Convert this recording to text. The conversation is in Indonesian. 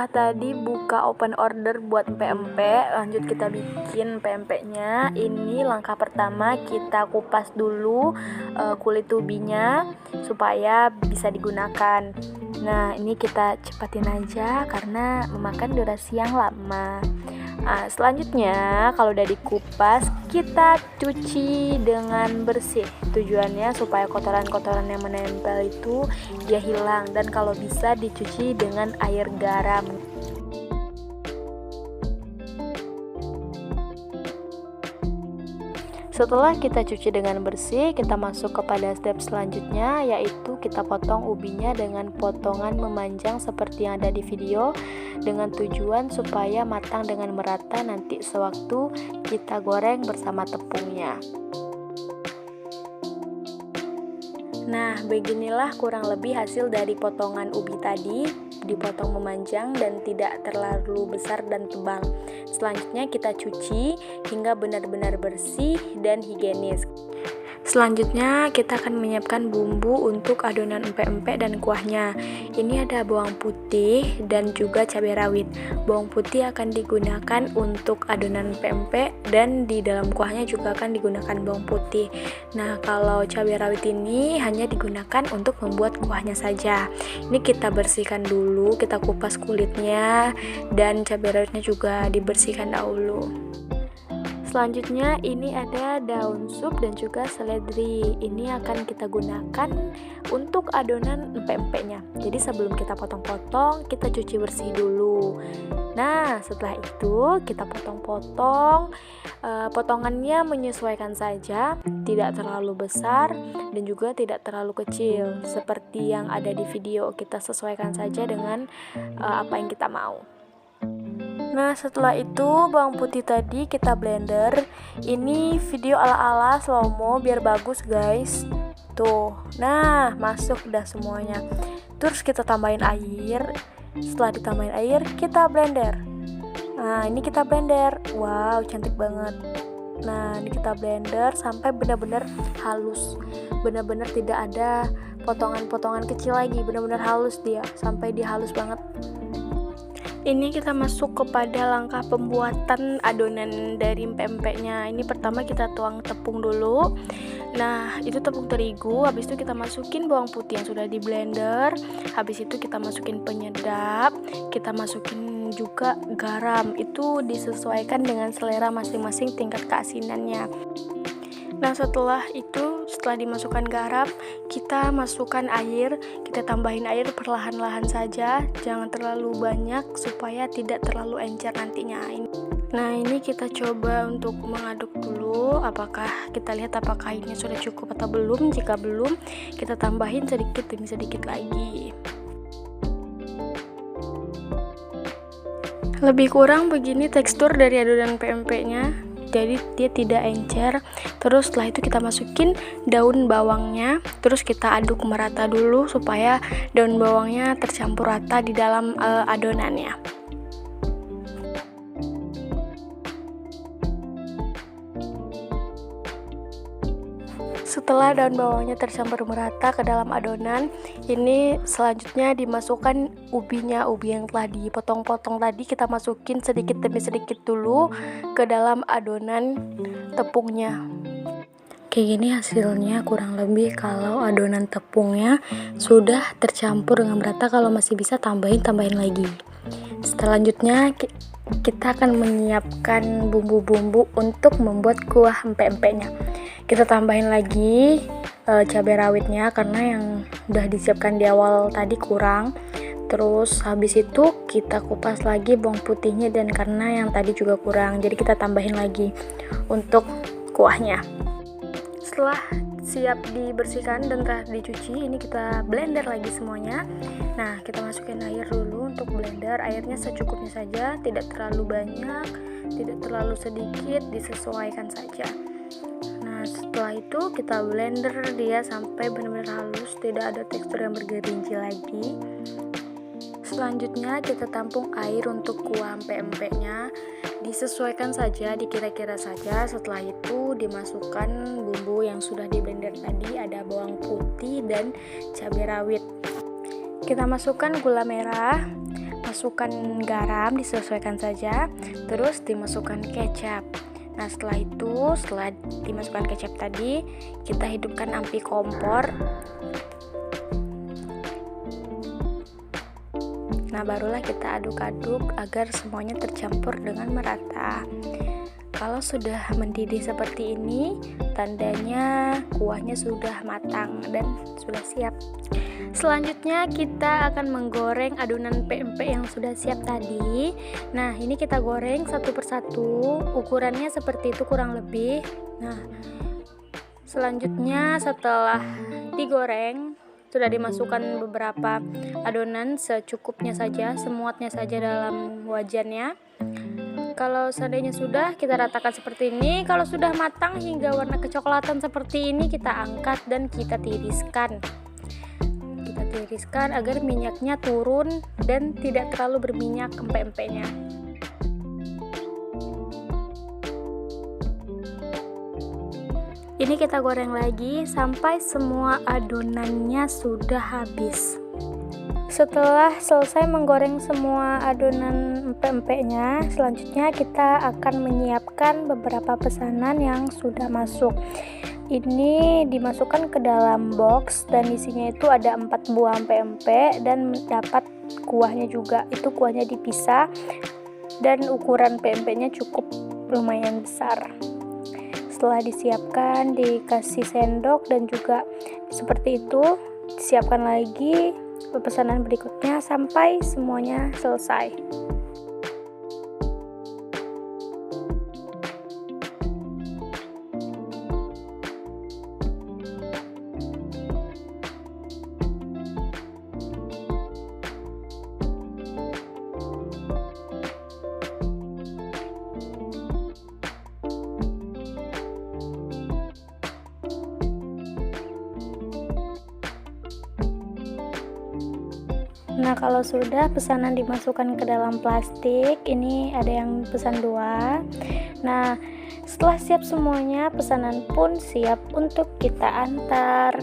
setelah tadi buka open order buat empek-empek, lanjut kita bikin empek-empeknya. Ini langkah pertama, kita kupas dulu kulit ubinya supaya bisa digunakan. Nah, ini kita cepatin aja karena memakan durasi yang lama. Nah, selanjutnya kalau udah dikupas, kita cuci dengan bersih. Tujuannya supaya kotoran-kotoran yang menempel itu dia hilang, dan kalau bisa dicuci dengan air garam. Setelah kita cuci dengan bersih, kita masuk kepada step selanjutnya, yaitu kita potong ubinya dengan potongan memanjang seperti yang ada di video, dengan tujuan supaya matang dengan merata nanti sewaktu kita goreng bersama tepungnya. Nah, beginilah kurang lebih hasil dari potongan ubi tadi, dipotong memanjang dan tidak terlalu besar dan tebal. Selanjutnya kita cuci hingga benar-benar bersih dan higienis. Selanjutnya kita akan menyiapkan bumbu untuk adonan empek-empek dan kuahnya. Ini ada bawang putih dan juga cabai rawit. Bawang putih akan digunakan untuk adonan empek-empek dan di dalam kuahnya juga akan digunakan bawang putih. Nah, kalau cabai rawit ini hanya digunakan untuk membuat kuahnya saja. Ini kita bersihkan dulu, kita kupas kulitnya, dan cabai rawitnya juga dibersihkan dahulu. Selanjutnya ini ada daun sup dan juga seledri. Ini akan kita gunakan untuk adonan empek-empeknya. Jadi sebelum kita potong-potong, kita cuci bersih dulu. Nah, setelah itu kita potong-potong. Potongannya menyesuaikan saja, tidak terlalu besar dan juga tidak terlalu kecil. Seperti yang ada di video, kita sesuaikan saja dengan apa yang kita mau. Nah, setelah itu bawang putih tadi kita blender. Ini video ala-ala slow-mo biar bagus, guys. Tuh. Nah, masuk udah semuanya. Terus kita tambahin air. Setelah ditambahin air, kita blender. Nah, ini kita blender. Wow, cantik banget. Nah, ini kita blender sampai benar-benar halus. Benar-benar tidak ada potongan-potongan kecil lagi. Benar-benar halus dia, sampai dia halus banget. Ini kita masuk kepada langkah pembuatan adonan dari empek-empeknya. Ini pertama kita tuang tepung dulu. Nah, itu tepung terigu. Habis itu kita masukin bawang putih yang sudah di blender. Habis itu kita masukin penyedap. Kita masukin juga garam. Itu disesuaikan dengan selera masing-masing tingkat keasinannya. Nah, setelah dimasukkan garam, kita masukkan air. Kita tambahin air perlahan-lahan saja, jangan terlalu banyak supaya tidak terlalu encer nantinya. Nah, ini kita coba untuk mengaduk dulu. Kita lihat apakah ini sudah cukup atau belum. Jika belum, kita tambahin sedikit demi sedikit lagi. Lebih kurang begini tekstur dari adonan PMP-nya. Jadi dia tidak encer. Terus setelah itu kita masukin daun bawangnya, terus kita aduk merata dulu supaya daun bawangnya tercampur rata di dalam adonannya. Setelah daun bawangnya tercampur merata ke dalam adonan, ini selanjutnya dimasukkan ubinya. Ubi yang telah dipotong-potong tadi kita masukin sedikit demi sedikit dulu ke dalam adonan tepungnya. Kayak gini hasilnya kurang lebih kalau adonan tepungnya sudah tercampur dengan merata. Kalau masih bisa tambahin lagi. Selanjutnya kita akan menyiapkan bumbu-bumbu untuk membuat kuah empek-empeknya. Kita tambahin lagi cabai rawitnya karena yang udah disiapkan di awal tadi kurang. Terus habis itu kita kupas lagi bawang putihnya, dan karena yang tadi juga kurang, jadi kita tambahin lagi untuk kuahnya. Setelah siap dibersihkan dan telah dicuci, ini kita blender lagi semuanya. Nah, kita masukin air dulu untuk blender. Airnya secukupnya saja, tidak terlalu banyak, tidak terlalu sedikit, disesuaikan saja. Nah, setelah itu kita blender dia sampai benar-benar halus, tidak ada tekstur yang bergerinci lagi. Selanjutnya kita tampung air untuk kuah empek-empeknya. Disesuaikan saja, dikira-kira saja. Setelah itu dimasukkan bumbu yang sudah di blender tadi, ada bawang putih dan cabai rawit. Kita masukkan gula merah, masukkan garam, disesuaikan saja, terus dimasukkan kecap. Nah, setelah dimasukkan kecap tadi, kita hidupkan api kompor. Nah, barulah kita aduk-aduk agar semuanya tercampur dengan merata. Kalau sudah mendidih seperti ini, tandanya kuahnya sudah matang dan sudah siap. Selanjutnya kita akan menggoreng adonan pempek yang sudah siap tadi. Nah, ini kita goreng satu persatu, ukurannya seperti itu kurang lebih. Nah, selanjutnya setelah digoreng, sudah dimasukkan beberapa adonan secukupnya saja, semuatnya saja dalam wajannya. Kalau seandainya sudah, kita ratakan seperti ini. Kalau sudah matang hingga warna kecoklatan seperti ini, kita angkat dan kita tiriskan. Kita tiriskan agar minyaknya turun dan tidak terlalu berminyak empek-empeknya. Ini kita goreng lagi sampai semua adonannya sudah habis. Setelah selesai menggoreng semua adonan empek-empeknya, selanjutnya kita akan menyiapkan beberapa pesanan yang sudah masuk. Ini dimasukkan ke dalam box dan isinya itu ada 4 buah empek-empek dan dapat kuahnya juga. Itu kuahnya dipisah dan ukuran pempeknya cukup lumayan besar. Setelah disiapkan, dikasih sendok dan juga seperti itu, disiapkan lagi pesanan berikutnya sampai semuanya selesai. Nah, kalau sudah pesanan dimasukkan ke dalam plastik, ini ada yang pesan 2. Nah, setelah siap semuanya, pesanan pun siap untuk kita antar.